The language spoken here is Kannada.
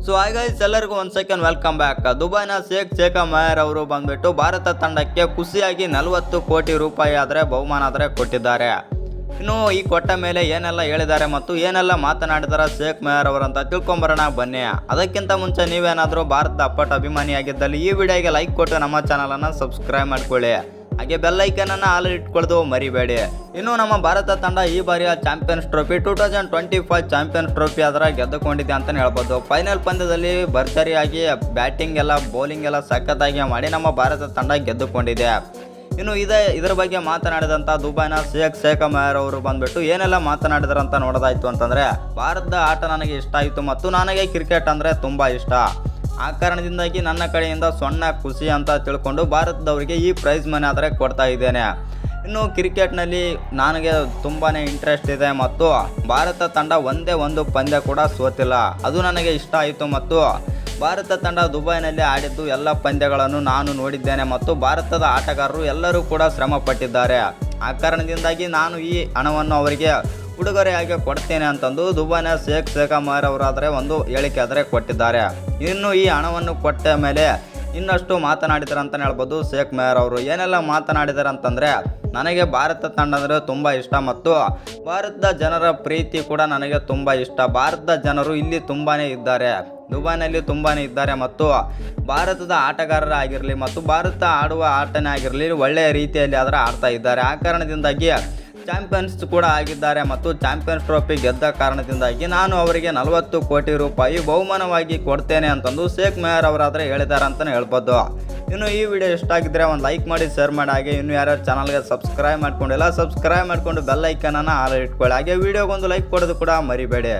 ಸೊ ಹಾಯ್ ಗೈಸ್, ಎಲ್ಲರಿಗೂ ಒಂದು ಸೆಕೆಂಡ್ ವೆಲ್ಕಮ್ ಬ್ಯಾಕ್. ದುಬೈನ ಶೇಖ್ ಮಯರ್ ಅವರು ಬಂದ್ಬಿಟ್ಟು ಭಾರತ ತಂಡಕ್ಕೆ ಖುಷಿಯಾಗಿ 40 ಕೋಟಿ ರೂಪಾಯಿ ಬಹುಮಾನ ಕೊಟ್ಟಿದ್ದಾರೆ. ಇನ್ನು ಈ ಕೊಟ್ಟ ಮೇಲೆ ಏನೆಲ್ಲ ಹೇಳಿದ್ದಾರೆ ಮತ್ತು ಏನೆಲ್ಲ ಮಾತನಾಡಿದಾರೆ ಶೇಖ್ ಮಯರ್ ಅವರಂತ ತಿಳ್ಕೊಂಬರೋಣ ಬನ್ನಿ. ಅದಕ್ಕಿಂತ ಮುಂಚೆ ನೀವೇನಾದರೂ ಭಾರತದ ಅಪ್ಪಟ ಅಭಿಮಾನಿಯಾಗಿದ್ದಲ್ಲಿ ಈ ವಿಡಿಯೋಗೆ ಲೈಕ್ ಕೊಟ್ಟು ನಮ್ಮ ಚಾನಲನ್ನು ಸಬ್ಸ್ಕ್ರೈಬ್ ಮಾಡ್ಕೊಳ್ಳಿ. ಹಾಗೆ ಬೆಲ್ ಐಕನ್ ಅನ್ನು ಆಲ್ ಇಟ್ಕೊಳ್ಳೋದು ಮರಿಬೇಡಿ. ಇನ್ನು ನಮ್ಮ ಭಾರತ ತಂಡ ಈ ಬಾರಿಯ ಚಾಂಪಿಯನ್ಸ್ ಟ್ರೋಫಿ 2025 ಚಾಂಪಿಯನ್ಸ್ ಟ್ರೋಫಿ ಗೆದ್ದುಕೊಂಡಿದೆ ಅಂತಲೇ ಹೇಳ್ಬೋದು. ಫೈನಲ್ ಪಂದ್ಯದಲ್ಲಿ ಭರ್ಜರಿಯಾಗಿ ಬ್ಯಾಟಿಂಗ್ ಎಲ್ಲ ಬೌಲಿಂಗ್ ಎಲ್ಲ ಸಖತ್ತಾಗಿ ಮಾಡಿ ನಮ್ಮ ಭಾರತ ತಂಡ ಗೆದ್ದುಕೊಂಡಿದೆ. ಇನ್ನು ಇದರ ಬಗ್ಗೆ ಮಾತನಾಡಿದಂಥ ದುಬೈನ ಶೇಖ್ ಮಯರ್ ಅವರು ಬಂದ್ಬಿಟ್ಟು ಏನೆಲ್ಲ ಮಾತನಾಡಿದಾರಂತ ನೋಡೋದಾಯ್ತು ಅಂತಂದರೆ, ಭಾರತದ ಆಟ ನನಗೆ ಇಷ್ಟ ಆಯಿತು ಮತ್ತು ನನಗೆ ಕ್ರಿಕೆಟ್ ಅಂದರೆ ತುಂಬ ಇಷ್ಟ. ಆ ಕಾರಣದಿಂದಾಗಿ ನನ್ನ ಕಡೆಯಿಂದ ಸಣ್ಣ ಖುಷಿ ಅಂತ ತಿಳ್ಕೊಂಡು ಭಾರತದವರಿಗೆ ಈ ಪ್ರೈಸ್ ಮನಿ ಕೊಡ್ತಾ ಇದ್ದೇನೆ. ಇನ್ನು ಕ್ರಿಕೆಟ್ನಲ್ಲಿ ನನಗೆ ತುಂಬಾ ಇಂಟ್ರೆಸ್ಟ್ ಇದೆ ಮತ್ತು ಭಾರತ ತಂಡ ಒಂದೇ ಒಂದು ಪಂದ್ಯ ಕೂಡ ಸೋತಿಲ್ಲ, ಅದು ನನಗೆ ಇಷ್ಟ ಆಯಿತು. ಮತ್ತು ಭಾರತ ತಂಡ ದುಬೈನಲ್ಲಿ ಆಡಿದ್ದು ಎಲ್ಲ ಪಂದ್ಯಗಳನ್ನು ನಾನು ನೋಡಿದ್ದೇನೆ ಮತ್ತು ಭಾರತದ ಆಟಗಾರರು ಎಲ್ಲರೂ ಕೂಡ ಶ್ರಮ ಪಟ್ಟಿದ್ದಾರೆ. ಆ ಕಾರಣದಿಂದಾಗಿ ನಾನು ಈ ಹಣವನ್ನು ಅವರಿಗೆ ಉಡುಗೊರೆಯಾಗಿ ಕೊಡ್ತೇನೆ ಅಂತಂದು ದುಬೈನ ಶೇಖ್ ಮಯರ್ ಅವರಾದರೆ ಒಂದು ಹೇಳಿಕೆ ಕೊಟ್ಟಿದ್ದಾರೆ. ಇನ್ನು ಈ ಹಣವನ್ನು ಕೊಟ್ಟ ಮೇಲೆ ಇನ್ನಷ್ಟು ಮಾತನಾಡಿದ್ದಾರೆ ಅಂತಲೇ ಹೇಳ್ಬೋದು. ಶೇಖ್ ಮಯರ್ ಅವರು ಏನೆಲ್ಲ ಮಾತನಾಡಿದ್ದಾರೆ ಅಂತಂದರೆ, ನನಗೆ ಭಾರತ ತಂಡ ಅಂದರೆ ತುಂಬ ಇಷ್ಟ ಮತ್ತು ಭಾರತದ ಜನರ ಪ್ರೀತಿ ಕೂಡ ನನಗೆ ತುಂಬ ಇಷ್ಟ. ಭಾರತದ ಜನರು ಇಲ್ಲಿ ತುಂಬಾ ಇದ್ದಾರೆ, ದುಬೈನಲ್ಲಿ ತುಂಬಾ ಇದ್ದಾರೆ ಮತ್ತು ಭಾರತದ ಆಟಗಾರರಾಗಿರಲಿ ಮತ್ತು ಭಾರತ ಆಡುವ ಆಟನೇ ಆಗಿರಲಿ ಒಳ್ಳೆಯ ರೀತಿಯಲ್ಲಿ ಆಡ್ತಾ ಇದ್ದಾರೆ. ಆ ಕಾರಣದಿಂದಾಗಿ ಚಾಂಪಿಯನ್ಸ್ ಕೂಡ ಆಗಿದ್ದಾರೆ ಮತ್ತು ಚಾಂಪಿಯನ್ಸ್ ಟ್ರೋಫಿ ಗೆದ್ದ ಕಾರಣದಿಂದಾಗಿ ನಾನು ಅವರಿಗೆ 40 ಕೋಟಿ ರೂಪಾಯಿ ಬಹುಮಾನವಾಗಿ ಕೊಡ್ತೇನೆ ಅಂತಂದು ಶೇಖ್ ಮಯರ್ ಅವರಾದರೆ ಹೇಳಿದ್ದಾರೆ ಅಂತಲೇ ಹೇಳ್ಬೋದು. ಇನ್ನು ಈ ವಿಡಿಯೋ ಇಷ್ಟ ಆಗಿದ್ದರೆ ಒಂದು ಲೈಕ್ ಮಾಡಿ, ಶೇರ್ ಮಾಡಿ. ಹಾಗೆ ಇನ್ನು ಯಾರ್ಯಾರು ಚಾನಲ್ಗೆ ಸಬ್ಸ್ಕ್ರೈಬ್ ಮಾಡ್ಕೊಂಡಿಲ್ಲ ಸಬ್ಸ್ಕ್ರೈಬ್ ಮಾಡಿಕೊಂಡು ಬೆಲ್ ಐಕನನ್ನು ಆಲ್ ಇಟ್ಕೊಳ್ಳಿ. ಹಾಗೆ ವಿಡಿಯೋಗೊಂದು ಲೈಕ್ ಕೊಡೋದು ಕೂಡ ಮರಿಬೇಡಿ.